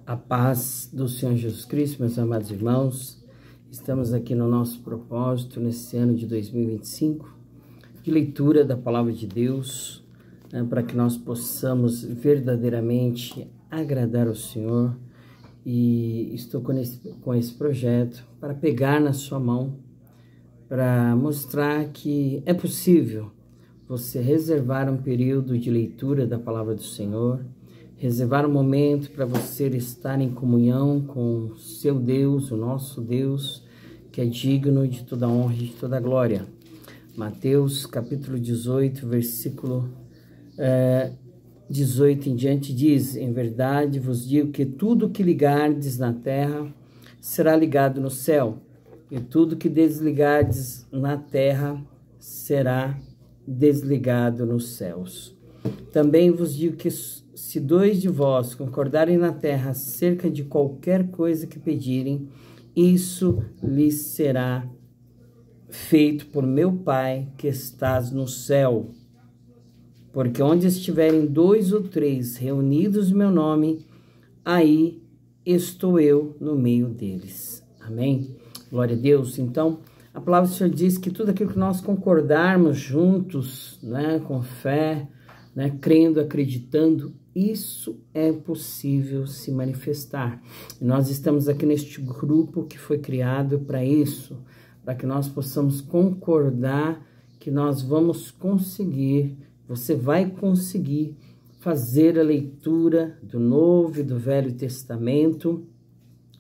A paz do Senhor Jesus Cristo, meus amados irmãos. Estamos aqui no nosso propósito, nesse ano de 2025, de leitura da Palavra de Deus, para que nós possamos verdadeiramente agradar ao Senhor. E estou com esse projeto para pegar na sua mão, para mostrar que é possível você reservar um período de leitura da Palavra do Senhor, reservar um momento para você estar em comunhão com seu Deus, o nosso Deus, que é digno de toda honra e de toda glória. Mateus capítulo 18, versículo 18 em diante diz: em verdade vos digo que tudo que ligardes na terra será ligado no céu, e tudo que desligardes na terra será desligado nos céus. Também vos digo que se dois de vós concordarem na terra acerca de qualquer coisa que pedirem, isso lhes será feito por meu Pai que estás no céu. Porque onde estiverem 2 ou 3 reunidos no meu nome, aí estou eu no meio deles. Amém? Glória a Deus. Então, a palavra do Senhor diz que tudo aquilo que nós concordarmos juntos, com fé, crendo, acreditando, isso é possível se manifestar. E nós estamos aqui neste grupo que foi criado para isso, para que nós possamos concordar que nós vamos conseguir, você vai conseguir fazer a leitura do Novo e do Velho Testamento,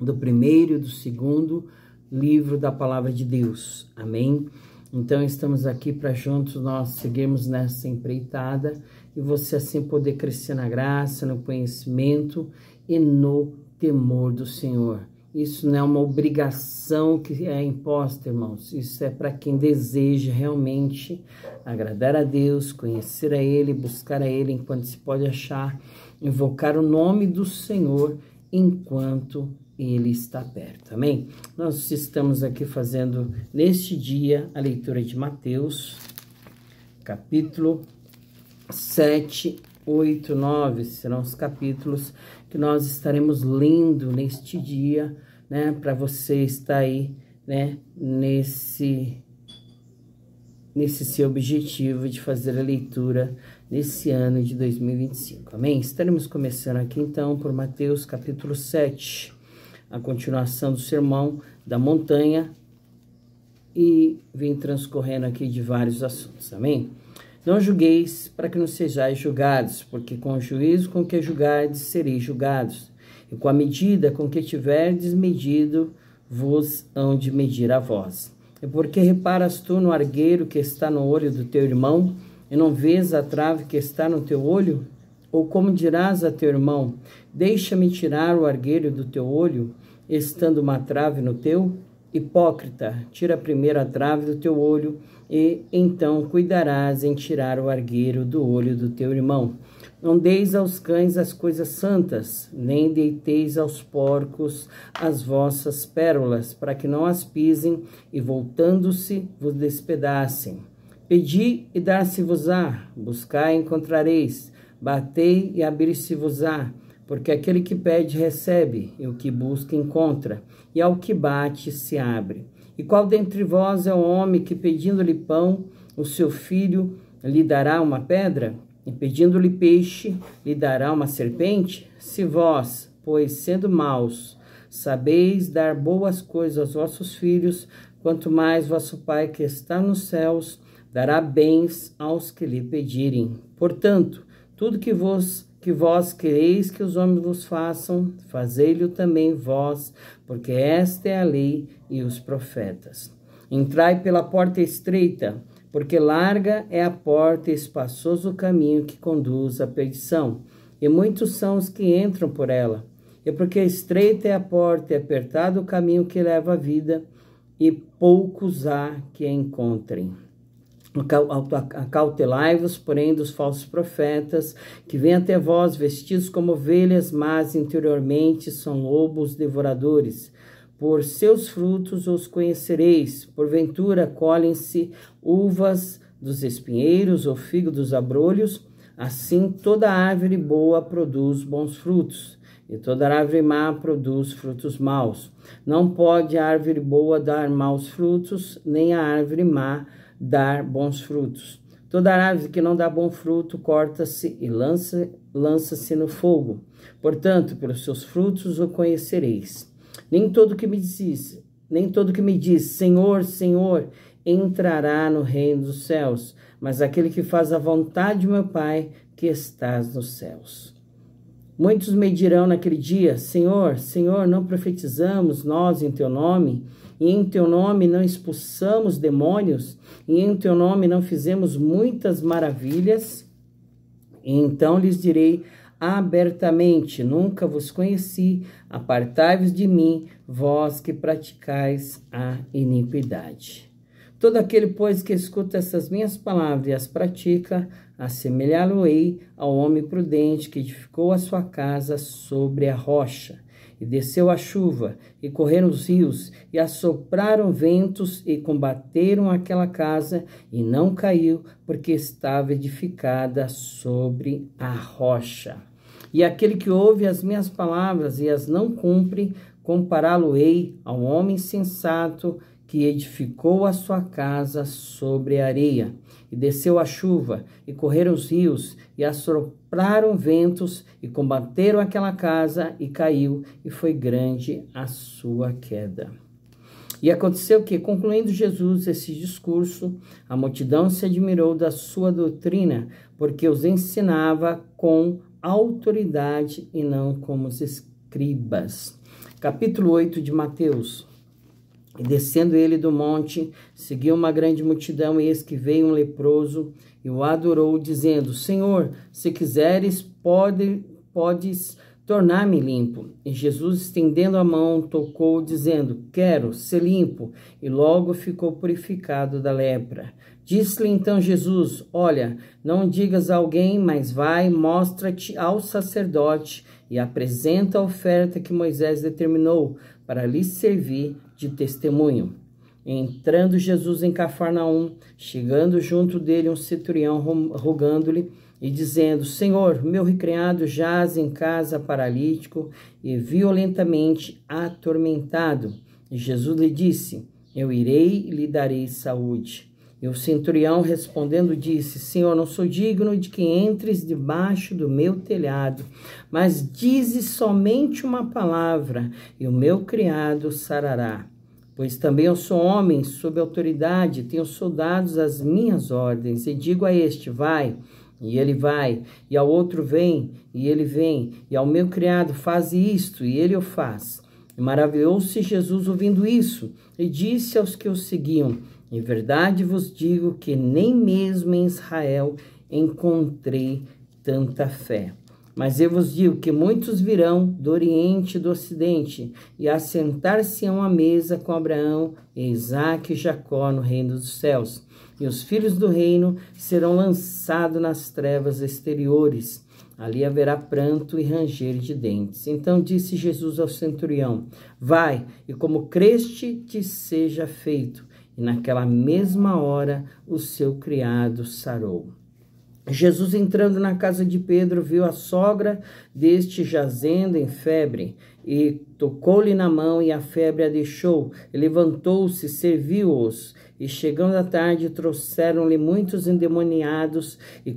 do primeiro e do segundo livro da Palavra de Deus. Amém? Então, estamos aqui para juntos nós seguirmos nessa empreitada e você assim poder crescer na graça, no conhecimento e no temor do Senhor. Isso não é uma obrigação que é imposta, irmãos. Isso é para quem deseja realmente agradar a Deus, conhecer a Ele, buscar a Ele enquanto se pode achar, invocar o nome do Senhor enquanto Ele está perto. Amém? Nós estamos aqui fazendo neste dia a leitura de Mateus, capítulo 7, 8, 9, serão os capítulos que nós estaremos lendo neste dia, para você estar aí, nesse seu objetivo de fazer a leitura nesse ano de 2025. Amém? Estaremos começando aqui então por Mateus capítulo 7, a continuação do sermão da montanha, e vem transcorrendo aqui de vários assuntos. Amém? Não julgueis para que não sejais julgados, porque com o juízo com que julgardes sereis julgados, e com a medida com que tiverdes medido, vos hão de medir a vós. E porque reparas tu no argueiro que está no olho do teu irmão, e não vês a trave que está no teu olho? Ou como dirás a teu irmão: deixa-me tirar o argueiro do teu olho, estando uma trave no teu? Hipócrita, tira primeiro a trave do teu olho, e então cuidarás em tirar o argueiro do olho do teu irmão. Não deis aos cães as coisas santas, nem deiteis aos porcos as vossas pérolas, para que não as pisem e, voltando-se, vos despedacem. Pedi e dar-se-vos-á, buscai e encontrareis, batei e abrir-se-vos-á, porque aquele que pede recebe, e o que busca encontra, e ao que bate se abre. E qual dentre vós é o homem que, pedindo-lhe pão, o seu filho lhe dará uma pedra? E pedindo-lhe peixe, lhe dará uma serpente? Se vós, pois, sendo maus, sabeis dar boas coisas aos vossos filhos, quanto mais vosso Pai que está nos céus dará bens aos que lhe pedirem. Portanto, tudo que vós quereis que os homens vos façam, fazei-lhe também vós, porque esta é a lei e os profetas. Entrai pela porta estreita, porque larga é a porta e espaçoso o caminho que conduz à perdição, e muitos são os que entram por ela. E porque estreita é a porta e apertado o caminho que leva à vida, e poucos há que a encontrem. Acautelai-vos, porém, dos falsos profetas, que vêm até vós vestidos como ovelhas, mas interiormente são lobos devoradores. Por seus frutos os conhecereis. Porventura colhem-se uvas dos espinheiros ou figo dos abrolhos? Assim toda árvore boa produz bons frutos, e toda árvore má produz frutos maus. Não pode a árvore boa dar maus frutos, nem a árvore má dar bons frutos. Toda árvore que não dá bom fruto corta-se e lança-se no fogo. Portanto, pelos seus frutos o conhecereis. Nem todo que me diz, Senhor, Senhor, entrará no reino dos céus, mas aquele que faz a vontade de meu Pai que estás nos céus. Muitos me dirão naquele dia, Senhor, Senhor, não profetizamos nós em teu nome? E em teu nome não expulsamos demônios? E em teu nome não fizemos muitas maravilhas? E então lhes direi abertamente, nunca vos conheci, apartai-vos de mim, vós que praticais a iniquidade. Todo aquele, pois, que escuta essas minhas palavras e as pratica, assemelhá-lo-ei ao homem prudente que edificou a sua casa sobre a rocha. E desceu a chuva, e correram os rios, e assopraram ventos, e combateram aquela casa, e não caiu, porque estava edificada sobre a rocha. E aquele que ouve as minhas palavras e as não cumpre, compará-lo-ei ao homem sensato, que edificou a sua casa sobre a areia. E desceu a chuva, e correram os rios, e assopraram ventos, e combateram aquela casa, e caiu, e foi grande a sua queda. E aconteceu que, concluindo Jesus esse discurso, a multidão se admirou da sua doutrina, porque os ensinava com autoridade e não como os escribas. Capítulo 8 de Mateus. E descendo ele do monte, seguiu uma grande multidão, e eis que veio um leproso, e o adorou, dizendo, Senhor, se quiseres, podes tornar-me limpo. E Jesus, estendendo a mão, tocou, dizendo, quero ser limpo, e logo ficou purificado da lepra. Disse-lhe então Jesus, olha, não digas a alguém, mas vai, mostra-te ao sacerdote, e apresenta a oferta que Moisés determinou, para lhe servir de testemunho. Entrando Jesus em Cafarnaum, chegando junto dele um centurião, rogando-lhe e dizendo, Senhor, meu recriado jaz em casa paralítico e violentamente atormentado. E Jesus lhe disse, eu irei e lhe darei saúde. E o centurião respondendo disse, Senhor, não sou digno de que entres debaixo do meu telhado, mas dize somente uma palavra, e o meu criado sarará. Pois também eu sou homem sob autoridade, tenho soldados às minhas ordens, e digo a este, vai, e ele vai, e ao outro vem, e ele vem, e ao meu criado faz isto, e ele o faz. E maravilhou-se Jesus ouvindo isso, e disse aos que o seguiam, em verdade vos digo que nem mesmo em Israel encontrei tanta fé. Mas eu vos digo que muitos virão do Oriente e do Ocidente e assentar-se-ão à mesa com Abraão, Isaque e Jacó no reino dos céus. E os filhos do reino serão lançados nas trevas exteriores. Ali haverá pranto e ranger de dentes. Então disse Jesus ao centurião, vai, e como creste te seja feito. E naquela mesma hora o seu criado sarou. Jesus, entrando na casa de Pedro, viu a sogra deste jazendo em febre, e tocou-lhe na mão, e a febre a deixou. E levantou-se, serviu-os, e chegando à tarde, trouxeram-lhe muitos endemoniados, e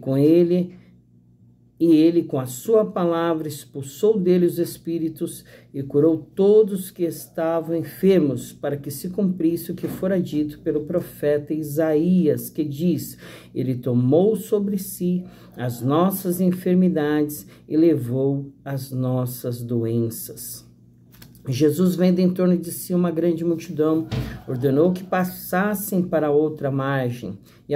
ele, com a sua palavra, expulsou dele os espíritos e curou todos que estavam enfermos, para que se cumprisse o que fora dito pelo profeta Isaías, que diz, ele tomou sobre si as nossas enfermidades e levou as nossas doenças. Jesus, vendo em torno de si uma grande multidão, ordenou que passassem para outra margem. E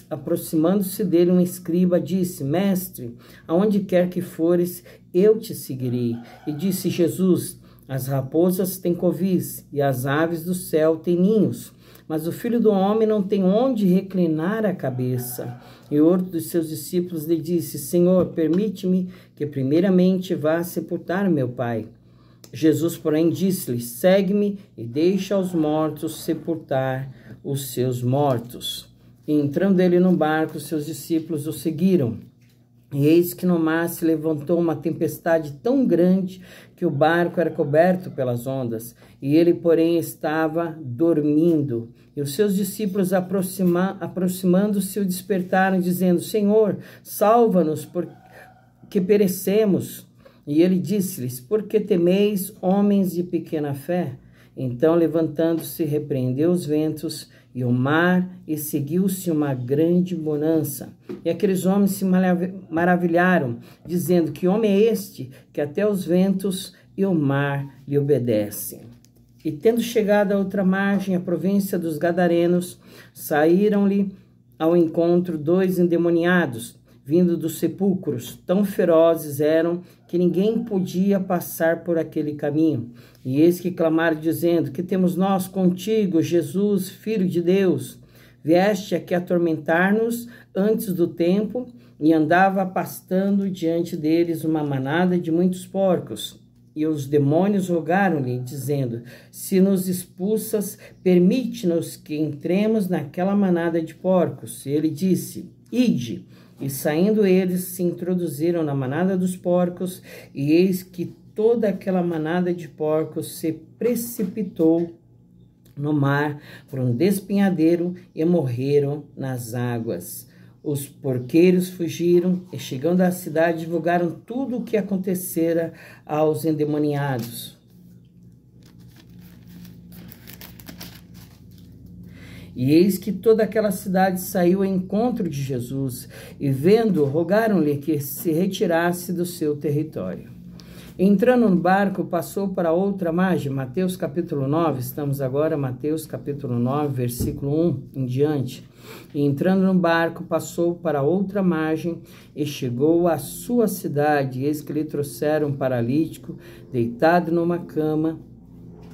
aproximando-se dele um escriba, disse, Mestre, aonde quer que fores, eu te seguirei. E disse Jesus, as raposas têm covis, e as aves do céu têm ninhos, mas o Filho do Homem não tem onde reclinar a cabeça. E outro dos seus discípulos lhe disse, Senhor, permite-me que primeiramente vá sepultar meu Pai. Jesus, porém, disse-lhe, segue-me e deixa aos mortos sepultar os seus mortos. E entrando ele no barco, seus discípulos o seguiram. E eis que no mar se levantou uma tempestade tão grande que o barco era coberto pelas ondas, e ele, porém, estava dormindo. E os seus discípulos, aproximando-se, o despertaram, dizendo: Senhor, salva-nos, porque perecemos. E ele disse-lhes: Por que temeis, homens de pequena fé? Então, levantando-se, repreendeu os ventos e o mar, e seguiu-se uma grande bonança. E aqueles homens se maravilharam, dizendo: Que homem é este, que até os ventos e o mar lhe obedecem? E tendo chegado à outra margem, a província dos Gadarenos, saíram-lhe ao encontro 2 endemoniados, vindo dos sepulcros. Tão ferozes eram que ninguém podia passar por aquele caminho. E eis que clamaram, dizendo: Que temos nós contigo, Jesus, Filho de Deus? Vieste aqui atormentar-nos antes do tempo? E andava pastando diante deles uma manada de muitos porcos. E os demônios rogaram-lhe, dizendo: Se nos expulsas, permite-nos que entremos naquela manada de porcos. E ele disse: Ide. E saindo eles, se introduziram na manada dos porcos, e eis que toda aquela manada de porcos se precipitou no mar por um despenhadeiro e morreram nas águas. Os porqueiros fugiram e, chegando à cidade, divulgaram tudo o que acontecera aos endemoniados. E eis que toda aquela cidade saiu ao encontro de Jesus, e vendo, rogaram-lhe que se retirasse do seu território. Entrando no barco, passou para outra margem. Mateus capítulo 9, estamos agora, Mateus capítulo 9, versículo 1 em diante. E entrando no barco, passou para outra margem e chegou à sua cidade. E eis que lhe trouxeram um paralítico, deitado numa cama.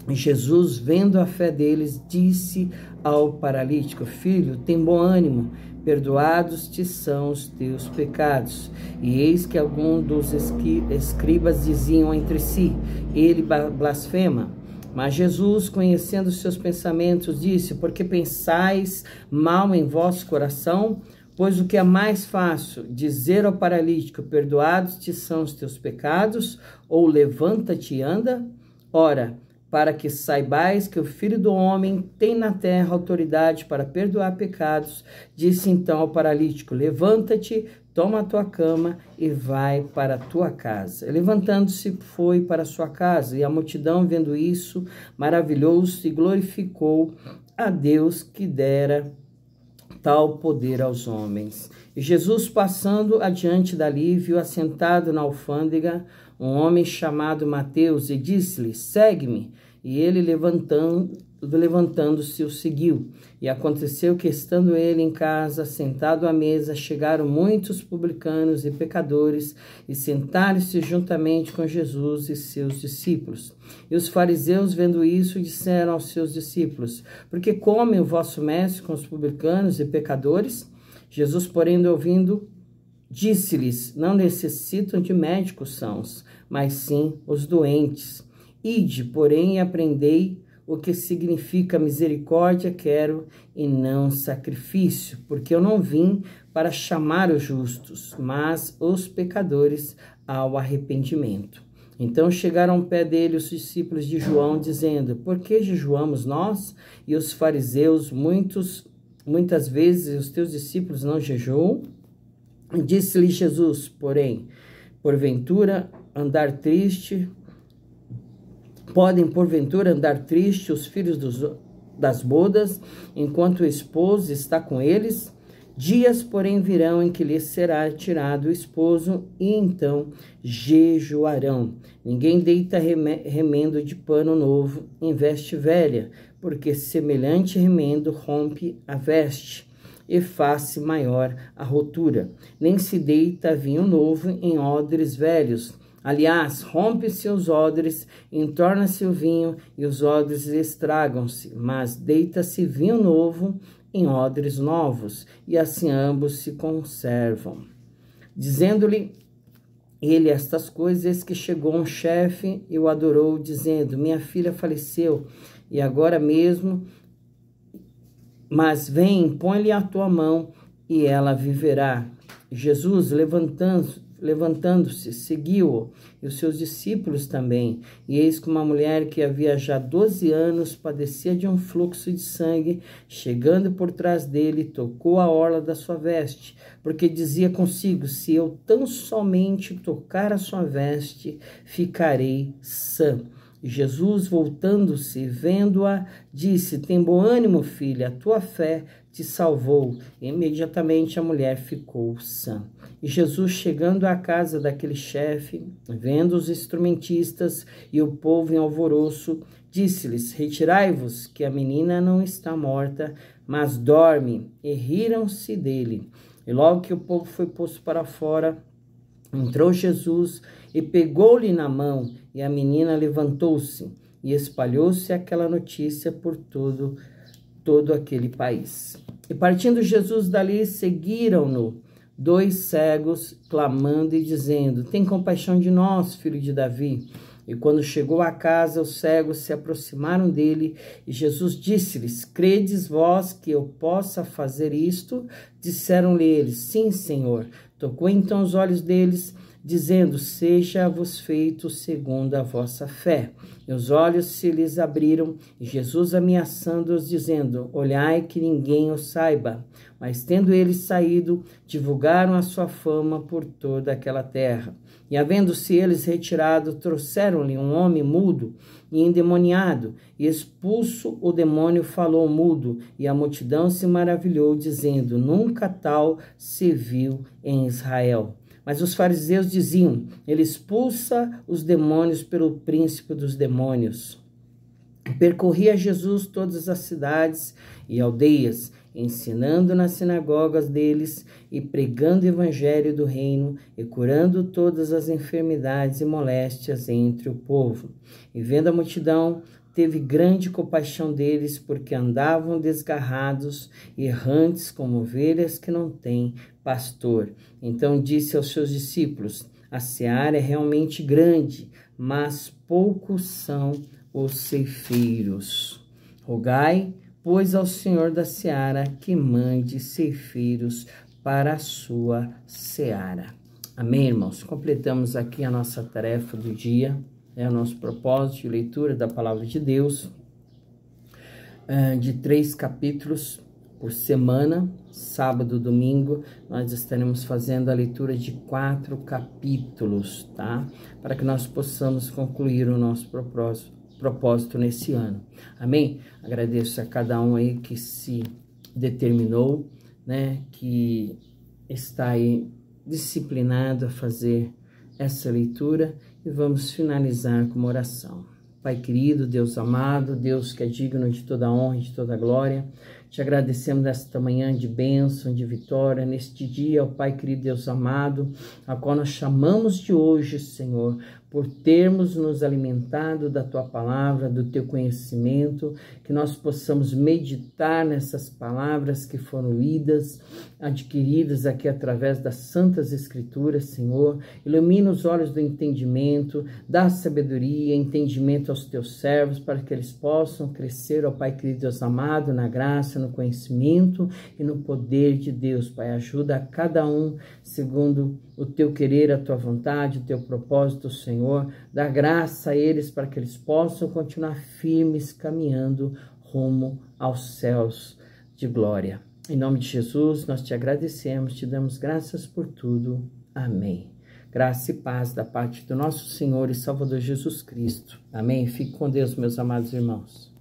E Jesus, vendo a fé deles, disse ao paralítico: Filho, tem bom ânimo, perdoados te são os teus pecados. E eis que alguns dos escribas diziam entre si: Ele blasfema. Mas Jesus, conhecendo os seus pensamentos, disse: Por que pensais mal em vosso coração? Pois o que é mais fácil, dizer ao paralítico: Perdoados te são os teus pecados, ou levanta-te e anda? Ora, para que saibais que o Filho do Homem tem na terra autoridade para perdoar pecados, disse então ao paralítico: Levanta-te, toma a tua cama e vai para a tua casa. E levantando-se, foi para a sua casa, e a multidão, vendo isso, maravilhou-se e glorificou a Deus que dera tal poder aos homens. E Jesus, passando adiante dali, viu assentado na alfândega um homem chamado Mateus, e disse-lhe: Segue-me. E ele, levantando-se, o seguiu. E aconteceu que, estando ele em casa, sentado à mesa, chegaram muitos publicanos e pecadores, e sentaram-se juntamente com Jesus e seus discípulos. E os fariseus, vendo isso, disseram aos seus discípulos: Por que come o vosso mestre com os publicanos e pecadores? Jesus, porém, ouvindo, disse-lhes: Não necessitam de médicos sãos, mas sim os doentes. Ide, porém, e aprendei o que significa misericórdia quero e não sacrifício, porque eu não vim para chamar os justos, mas os pecadores ao arrependimento. Então chegaram ao pé dele os discípulos de João, dizendo: Por que jejuamos nós e os fariseus muitas vezes os teus discípulos não jejuam? Disse-lhe Jesus, porém: Podem porventura andar tristes os filhos das bodas, enquanto o esposo está com eles? Dias, porém, virão em que lhes será tirado o esposo, e então jejuarão. Ninguém deita remendo de pano novo em veste velha, porque semelhante remendo rompe a veste e faz-se maior a rotura. Nem se deita vinho novo em odres velhos. Aliás, rompe-se os odres, entorna-se o vinho, e os odres estragam-se. Mas deita-se vinho novo em odres novos, e assim ambos se conservam. Dizendo-lhe ele estas coisas, eis que chegou um chefe e o adorou, dizendo: Minha filha faleceu, e agora mesmo, mas vem, põe-lhe a tua mão, e ela viverá. Jesus, levantando-se, seguiu-o, e os seus discípulos também. E eis que uma mulher que havia já 12 anos padecia de um fluxo de sangue, chegando por trás dele, tocou a orla da sua veste, porque dizia consigo: se eu tão somente tocar a sua veste, ficarei sã. E Jesus, voltando-se, vendo-a, disse: tem bom ânimo, filha, a tua fé te salvou. E imediatamente a mulher ficou sã. E Jesus, chegando à casa daquele chefe, vendo os instrumentistas e o povo em alvoroço, disse-lhes: retirai-vos, que a menina não está morta, mas dorme. E riram-se dele. E logo que o povo foi posto para fora, entrou Jesus e pegou-lhe na mão, e a menina levantou-se, e espalhou-se aquela notícia por todo aquele país. E partindo Jesus dali, seguiram-no 2 cegos, clamando e dizendo: tem compaixão de nós, filho de Davi. E quando chegou à casa, os cegos se aproximaram dele, e Jesus disse-lhes: credes vós que eu possa fazer isto? Disseram-lhe eles: sim, Senhor. Tocou então os olhos deles, dizendo: seja-vos feito segundo a vossa fé. E os olhos se lhes abriram, e Jesus ameaçando-os, dizendo: olhai que ninguém o saiba. Mas tendo eles saído, divulgaram a sua fama por toda aquela terra. E havendo-se eles retirado, trouxeram-lhe um homem mudo e endemoniado, e expulso o demônio falou mudo, e a multidão se maravilhou, dizendo: nunca tal se viu em Israel. Mas os fariseus diziam: ele expulsa os demônios pelo príncipe dos demônios. Percorria Jesus todas as cidades e aldeias, ensinando nas sinagogas deles e pregando o evangelho do reino e curando todas as enfermidades e moléstias entre o povo. E vendo a multidão, teve grande compaixão deles, porque andavam desgarrados, errantes como ovelhas que não têm pastor. Então disse aos seus discípulos: a seara é realmente grande, mas poucos são os ceifeiros. Rogai, pois, ao Senhor da seara que mande ceifeiros para a sua seara. Amém, irmãos? Completamos aqui a nossa tarefa do dia, o nosso propósito de leitura da palavra de Deus, de 3 capítulos por semana. Sábado, domingo, nós estaremos fazendo a leitura de 4 capítulos, tá? Para que nós possamos concluir o nosso propósito nesse ano. Amém? Agradeço a cada um aí que se determinou, né? Que está aí disciplinado a fazer essa leitura, e vamos finalizar com uma oração. Pai querido, Deus amado, Deus que é digno de toda honra e de toda glória, te agradecemos nesta manhã de bênção, de vitória, neste dia, ó Pai querido, Deus amado, a qual nós chamamos de hoje, Senhor, por termos nos alimentado da Tua palavra, do Teu conhecimento, que nós possamos meditar nessas palavras que foram lidas, adquiridas aqui através das Santas Escrituras, Senhor. Ilumina os olhos do entendimento, dá sabedoria, entendimento aos Teus servos, para que eles possam crescer, ó Pai querido, Deus amado, na graça, no conhecimento e no poder de Deus, Pai. Ajuda a cada um segundo o Teu querer, a Tua vontade, o Teu propósito, Senhor. Dá graça a eles para que eles possam continuar firmes, caminhando rumo aos céus de glória. Em nome de Jesus, nós te agradecemos, te damos graças por tudo. Amém. Graça e paz da parte do nosso Senhor e Salvador Jesus Cristo. Amém. Fique com Deus, meus amados irmãos.